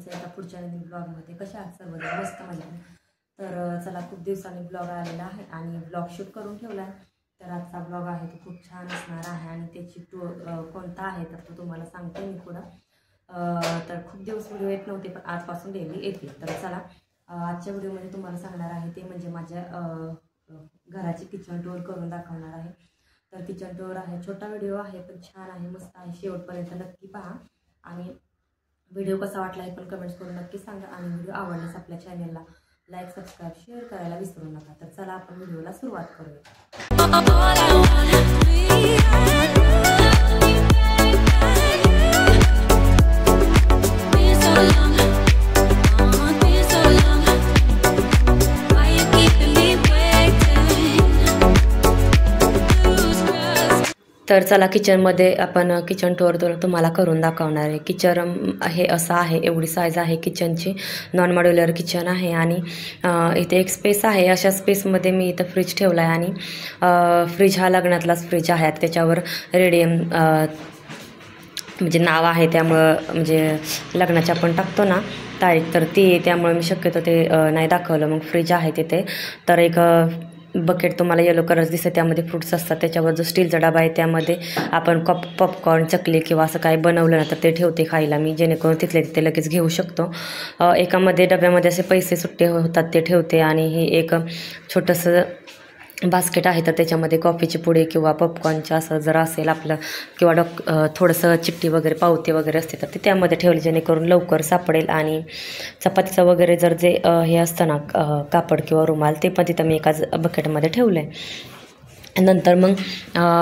तुमचं एका पुढच्या नवीन ब्लॉगमध्ये. कशा आहात सर्वजण? मस्त मजा. तर चला, खूप दिवसांनी ब्लॉग आलेला आहे आणि ब्लॉग शूट करून ठेवला आहे. तर आजचा ब्लॉग आहे तो खूप छान असणार आहे आणि त्याची कोणता आहे तर तो तुम्हाला सांगते मी पुढं. तर खूप दिवस व्हिडिओ येत नव्हते, पण आजपासून डेली येते. तर चला, आजच्या व्हिडिओमध्ये तुम्हाला सांगणार आहे ते म्हणजे माझ्या घराची किचन टूर करून दाखवणार आहे. तर किचन टूर आहे, छोटा व्हिडिओ आहे पण छान आहे, मस्त आहे. शेवटपर्यंत नक्की पहा आणि व्हिडिओ कसा वाटला हे पण कमेंट्स करून नक्की सांगा. आणि व्हिडिओ आवडल्यास आपल्या चॅनलला लाईक, सबस्क्राईब, शेअर करायला विसरू नका. तर चला, आपण व्हिडिओला सुरुवात करूया. तर चला, किचनमध्ये आपण किचन टूर तुम्हाला करून दाखवणार आहे. किचन हे असं आहे, एवढी साईज आहे किचनची. नॉन मॉड्युलर किचन आहे आणि इथे एक स्पेस आहे. अशा स्पेसमध्ये मी इथं फ्रीज ठेवला आहे आणि फ्रीज हा लग्नातलाच फ्रीज आहे. त्याच्यावर रेडियम म्हणजे नाव आहे, त्यामुळं म्हणजे लग्नाच्या आपण टाकतो ना तारीख, तर ती त्यामुळे मी शक्यतो ते नाही दाखवलं. मग फ्रीज आहे तिथे. तर एक बकेट तुम्हाला येलो कलर दिसतं, त्यामध्ये फ्रूट्स असतात. त्याच्यावर जो स्टीलचा डबा आहे त्यामध्ये आपण पॉपकॉर्न, चकली किंवा असं काही बनवलं ना तर ते ठेवते खायला मी, जेणेकरून तिथले तिथे लगेच घेऊ शकतो. एकामध्ये डब्यामध्ये असे पैसे सुट्टे होतात ते ठेवते. आणि हे एक छोटंसं बास्केट आहे, तर त्याच्यामध्ये कॉफीची पुडी किंवा पॉपकॉर्नचं असं जर असेल आपलं किंवा थोडंसं चिठ्ठी वगैरे, पावती वगैरे असते तर ते त्यामध्ये ठेवले, जेणेकरून लवकर सापडेल. आणि चपातीचं वगैरे जर जे हे असतं ना कापड किंवा रुमाल, ते पण तिथं मी एकाच बकेटमध्ये ठेवलं आहे. नंतर मग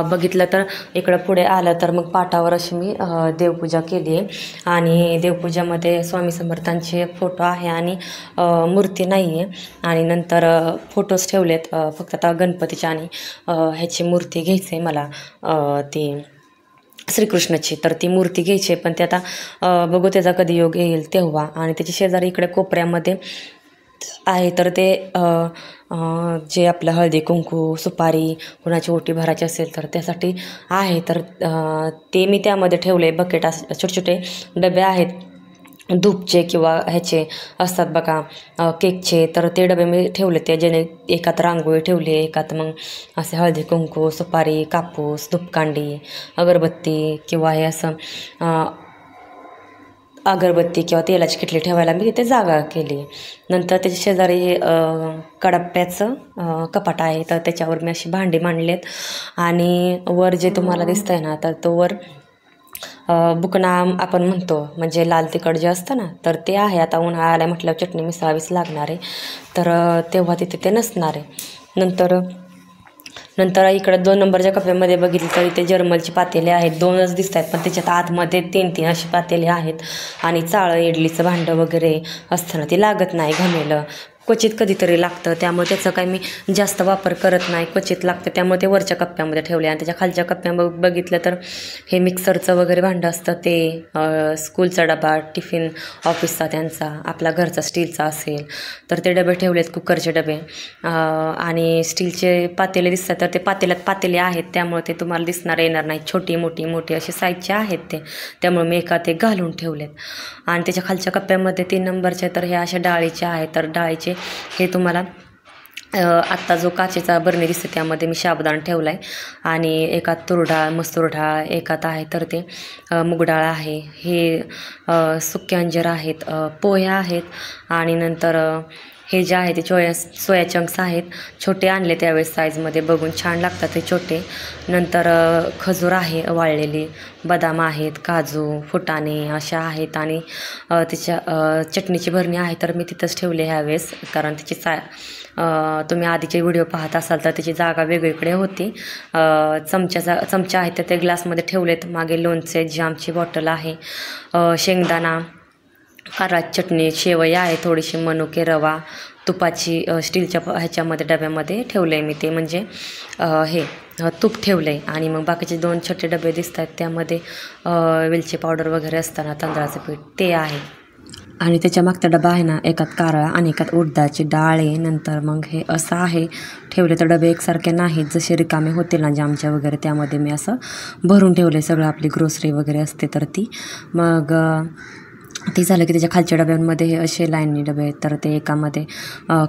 बघितलं तर इकडं पुढे आलं तर मग पाटावर अशी मी देवपूजा केली आहे. आणि देवपूजामध्ये स्वामी समर्थांचे फोटो आहे आणि मूर्ती नाही आहे. आणि नंतर फोटोज ठेवलेत, फक्त आता गणपतीच्या आणि ह्याची मूर्ती घ्यायची आहे मला, ती श्रीकृष्णाची. तर ती मूर्ती घ्यायची आहे, पण ते आता बघू त्याचा कधी योग येईल तेव्हा. आणि त्याची शेजारी इकडे कोपऱ्यामध्ये आहे तर ते जे आपलं हळदी कुंकू, सुपारी, कुणाची ओटी भरायची असेल तर त्यासाठी आहे. तर ते मी त्यामध्ये ठेवले. बकेट छोटे छोटे डबे आहेत धूपचे किंवा ह्याचे असतात बघा केकचे, तर ते डबे मी ठेवले. ते जेणे एकात रांगोळी ठेवली, एकात मग असे हळदी कुंकू, सुपारी, कापूस, धूपकांडी, अगरबत्ती किंवा हे असं अगरबत्ती किंवा तेलाची किटली ठेवायला मी तिथे जागा केली. नंतर त्याच्या शेजारी हे कडप्प्याचं कपाट आहे, तर त्याच्यावर मी अशी भांडी मांडलेत. आणि वर जे तुम्हाला दिसतंय ना, तर तो वर बुकना आपण म्हणतो, म्हणजे लाल तिखट जे असतं ना, तर ते आहे. आता उन्हाळा आला म्हटल्यावर चटणी मिसळावीच लागणार आहे, तर तेव्हा तिथे ते नसणार आहे. नंतर इकडं 2 नंबरच्या कप्प्यामध्ये बघितलं तर इथे जर्मलची पातेले आहेत. 2च दिसत आहेत, पण त्याच्यात आतमध्ये 3-3 अशी पातेले आहेत. आणि चाळं, इडलीचं भांडं वगैरे असतं ना, ते लागत नाही घमेलं, क्वचित कधीतरी लागतं. त्यामुळे त्याचं काही मी जास्त वापर करत नाही, क्वचित लागतं. त्यामुळे ते वरच्या कप्प्यामध्ये ठेवले. आणि त्याच्या खालच्या कप्प्यामध्ये बघितलं तर हे मिक्सरचं वगैरे भांडं असतं, ते स्कूलचा डबा, टिफिन ऑफिसचा त्यांचा, आपला घरचा स्टीलचा असेल तर ते डबे ठेवलेत, कुकरचे डबे. आणि स्टीलचे पातेले दिसतात, तर ते पातेले आहेत, त्यामुळे ते तुम्हाला येणार नाही. छोटी मोठी अशी साईजचे आहेत ते, त्यामुळे मी एकात एक घालून ठेवलेत. आणि त्याच्या खालच्या कप्प्यामध्ये 3 नंबरचे तर हे अशा डाळीचे आहेत. तर डाळीचे हे तुम्हाला आत्ता जो काचेचा बरणी दिसते त्यामध्ये मी साबुदाणा ठेवला आहे. आणि एकात तूर डाळ, मसूर डाळ, एकात आहे तर ते मूगडाळ आहे. हे सुके अंजीर आहेत, पोह्या आहेत. आणि नंतर हे जे आहे ते सोया चंक्स आहेत, छोटे आणले त्यावेळेस साईजमध्ये, बघून छान लागतात ते छोटे. नंतर खजूर आहे वाळलेली, बदाम आहेत, काजू, फुटाणे अशा आहेत. आणि त्याच्या चटणीची भरणी आहे, तर मी तिथंच ठेवले ह्यावेळेस, कारण त्याची तुम्ही आधीचे व्हिडिओ पाहत असाल तर त्याची जागा वेगळीकडे होती. चमचा आहे तर ते ग्लासमध्ये ठेवलेत. मागे लोणचे, जामची बॉटल आहे, शेंगदाणा, कारळाची चटणी, शेवया आहे, थोडीशी मनुके, रवा, तुपाची स्टीलच्या ह्याच्यामध्ये डब्यामध्ये ठेवलं आहे मी, ते म्हणजे हे तूप ठेवलं आहे. आणि मग बाकीचे 2 छोटे डबे दिसत आहेत, त्यामध्ये वेलची पावडर वगैरे असताना तांदळाचं पीठ ते आहे. आणि त्याच्या मागचा डबा आहे ना, एकात कारळा आणि एकात उडदाची डाळ आहे. नंतर मग हे असं आहे ठेवले. तर डबे एकसारखे नाहीत, जसे रिकामे होतील ना जामच्या वगैरे, त्यामध्ये मी असं भरून ठेवले सगळं, आपली ग्रोसरी वगैरे असते तर ती. मग ते झालं की त्याच्या खालच्या डब्यांमध्ये हे असे लाईनी डबे आहेत. तर ते एकामध्ये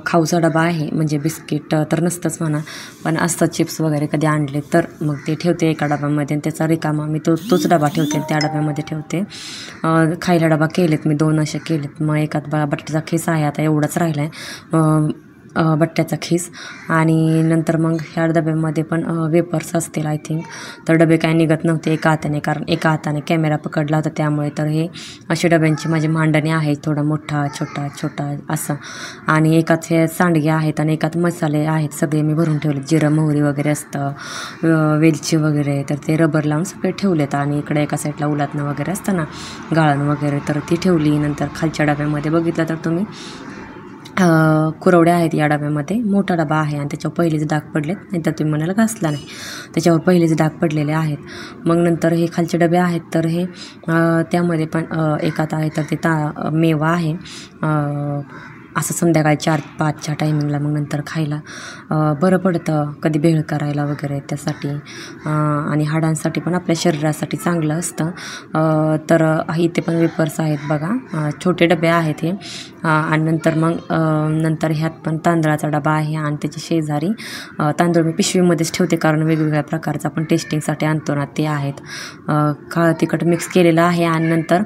खाऊचा डबा आहे, म्हणजे बिस्किट तर नसतंच म्हणा, पण असतं चिप्स वगैरे कधी आणले तर मग ते ठेवते एका डब्यामध्ये आणि त्याचा रिकामा मी तोच डबा ठेवते त्या डब्यामध्ये ठेवते. खायला डबा केलेत मी 2 असे केलेत. मग एकात बटाट्याचा खिस आहे, आता एवढाच राहिला आहे बट्ट्याचा खिस. आणि नंतर मग ह्या डब्यामध्ये पण वेपर्स असतील आय थिंक. तर डबे काय निघत नव्हते एका हाताने, कारण एका हाताने कॅमेरा पकडला होता त्यामुळे. तर हे अशा डब्यांची माझी मांडणी आहे, थोडा मोठा छोटा छोटा असं. आणि एकात हे सांडगे आहेत आणि एकात मसाले आहेत, सगळे मी भरून ठेवले. जिरं मोहरी वगैरे असतं, वेलची वगैरे, तर ते रबर लावून सगळे ठेवलेत. आणि इकडे एका साईडला उलातनं वगैरे असतं ना, गाळण वगैरे, तर ती ठेवली. नंतर खालच्या डब्यामध्ये बघितलं तर तुम्ही कुरवड्या आहेत या डब्यामध्ये. मोठा डबा आहे आणि त्याच्यावर पहिलेच डाग पडलेत, नाहीतर तुम्ही म्हणाला घासला नाही, त्याच्यावर पहिलेच डाग पडलेले आहेत. मग नंतर हे खालचे डबे आहेत, तर हे त्यामध्ये पण एकात आहे तर ते मेवा आहे, असं संध्याकाळी 4-5च्या टायमिंगला मग नंतर खायला बरं पडतं, कधी भेळ करायला वगैरे त्यासाठी. आणि हाडांसाठी पण आपल्या शरीरासाठी चांगलं असतं. तर इथे पण वेपर्स आहेत बघा, छोटे डबे आहेत हे. आणि नंतर ह्यात पण तांदळाचा डबा आहे आणि त्याच्या शेजारी तांदूळ मी पिशवीमध्येच ठेवते, कारण वेगवेगळ्या प्रकारचा आपण टेस्टिंगसाठी आणतो ना, ते आहेत. काळं तिखट मिक्स केलेलं आहे. आणि नंतर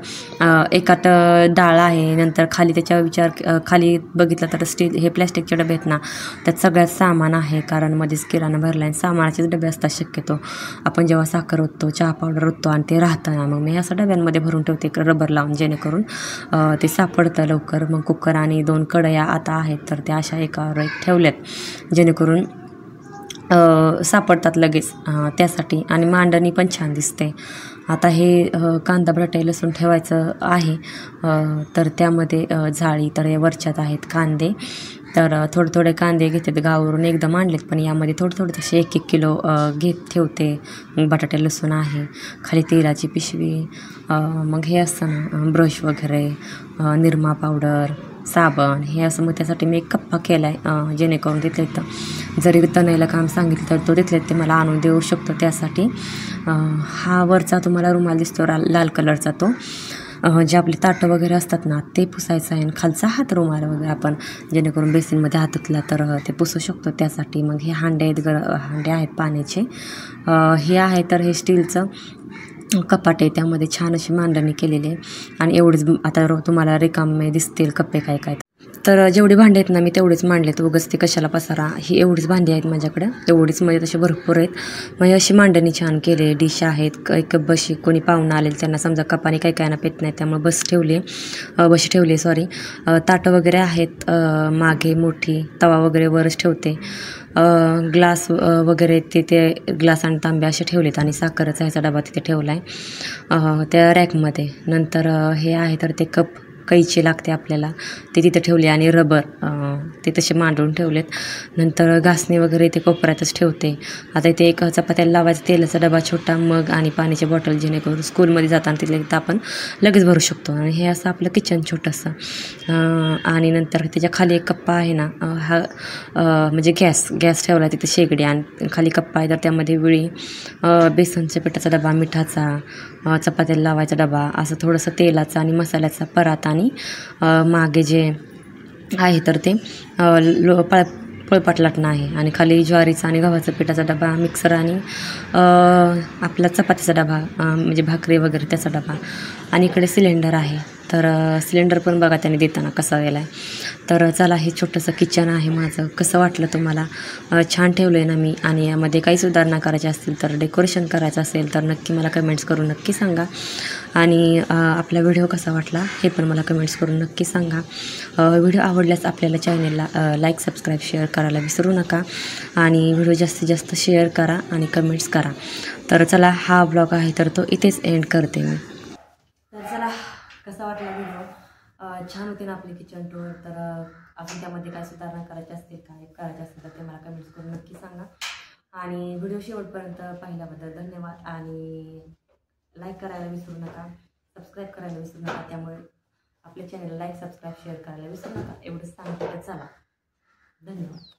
एकात डाळ आहे. नंतर खाली त्याच्या खाली बघितलं तर स्टील हे प्लॅस्टिकचे डबे आहेत ना, त्यात सगळ्यात सामान आहे, कारण मध्येच किराणा भरला आहे. सामानाचेच डबे असतात शक्यतो. आपण जेव्हा साखर ओततो, चहा पावडर ओततो आणि ते राहतं ना, मग मी असं डब्यांमध्ये भरून ठेवते रबर लावून, जेणेकरून ते सापडतं लवकर. मग कुकर आणि 2 कढया आता आहेत, तर त्या अशा एकावर एक ठेवल्यात, जेणेकरून सापडतात लगेच त्यासाठी. आणि मांडणी पण छान दिसते. आता हे कांदा बटाटे लसूण ठेवायचं आहे, तर त्यामध्ये जाळी, तर या वरच्यात आहेत कांदे. तर थोडे कांदे घेतात गावावरून, एकदम आणलेत, पण यामध्ये थोडे तसे 1-1 किलो ठेवते. मग बटाटे लसूण आहे, खाली तेलाची पिशवी, मग हे असतं ना ब्रश वगैरे, निरमा पावडर, साबण, हे असं. मग त्यासाठी मी एक कप्पा केला आहे, जेणेकरून तिथल्या इथं जरी तणायला काम सांगितलं तर तो तिथल्या ते मला आणून देऊ शकतो. त्यासाठी हा वरचा तुम्हाला रुमाल दिसतो लाल कलरचा, तो जे आपले ताटं वगैरे असतात ना, ते पुसायचं आहे. आणि खालचा हात रुमाल वगैरे आपण जेणेकरून बेसिनमध्ये हात धुतला तर ते पुसू शकतो त्यासाठी. मग हे हांडे आहेत पाण्याचे, हे आहे तर हे स्टीलचं कपाट आहे, त्यामध्ये छान अशी मांडणी केलेली आहे. आणि एवढेच आता तुम्हाला रिकामे दिसतील कप्पे काय. तर जेवढी भांडी आहेत ना, मी तेवढेच मांडलेत, उगाच ते कशाला पसारा. ही एवढीच भांडी आहेत माझ्याकडं, एवढीच म्हणजे तसे भरपूर आहेत. म्हणजे अशी मांडणी छान केली. डिश आहेत, एक बशी, कोणी पाहुणं आलेली त्यांना समजा कपाने काय ना पेत नाही, त्यामुळे बशी ठेवली सॉरी. ताटं वगैरे आहेत, मागे मोठी तवा वगैरे वरच ठेवते. ग्लास वगैरे ते ग्लास आणि तांबे असे ठेवलेत. आणि साखरेचा ह्याचा डबा तिथे ठेवला आहे त्या रॅकमध्ये. नंतर हे आहे तर ते कप कैची लागते आपल्याला, ते तिथे ठेवले. आणि रबर ते तसे मांडून ठेवलेत. नंतर घासणी वगैरे ते कोपऱ्यातच ठेवते. आता इथे एक चपात्याला लावायचा तेलाचा डबा, छोटा मग आणि पाण्याची बॉटल, जेणेकरून स्कूलमध्ये जाताना तिथल्या तिथं आपण लगेच भरू शकतो. आणि हे असं आपलं किचन छोटंसं. आणि नंतर त्याच्या खाली एक कप्पा आहे ना, हा म्हणजे गॅस ठेवला तिथे शेगडी, आणि खाली कप्पा आहे तर त्यामध्ये विळी, बेसनच्या पिठाचा डबा, मिठाचा, चपात्याला लावायचा डबा, असं थोडंसं तेलाचा आणि मसाल्याचा परात. आणि मागे जे आहे तर ते पळपाट लाटणं आहे. आणि खाली ज्वारीचा आणि गव्हाचा पिठाचा डबा, मिक्सर, आणि आपला चपातीचा डबा, म्हणजे भाकरी वगैरे त्याचा डबा. आणि इकडे सिलेंडर आहे, तर सिलेंडर पण बघा त्याने देताना कसा गेला आहे. तर चला, हे छोटंसं किचन आहे माझं. कसं वाटलं तुम्हाला? छान ठेवलं आहे ना मी. आणि यामध्ये काही सुधारणा करायच्या असतील तर, डेकोरेशन करायचं असेल तर नक्की मला कमेंट्स करून नक्की सांगा. आणि आपला व्हिडिओ कसा वाटला हे पण मला कमेंट्स करून नक्की सांगा. व्हिडिओ आवडल्यास आपल्याला चॅनलला लाईक, सबस्क्राईब, शेअर करायला विसरू नका. आणि व्हिडिओ जास्तीत जास्त शेअर करा आणि कमेंट्स करा. तर चला, हा ब्लॉग आहे तर तो इथेच एंड करते मी. तर चला, कसा वाटला व्हिडिओ? छान होते ना आपली किचन टूर. तर आपण त्यामध्ये काय सुधारणा करायची असतील, काय करायचं असेल तर ते मला कमेंट्स करून नक्की सांगा. आणि व्हिडिओ शेवटपर्यंत पाहिल्याबद्दल धन्यवाद. आणि लाईक करायला विसरू नका, सबस्क्राईब करायला विसरू नका. त्यामुळे आपल्या चॅनलला लाईक, सबस्क्राईब, शेअर करायला विसरू नका. एवढंच सांगते. तर चला, धन्यवाद.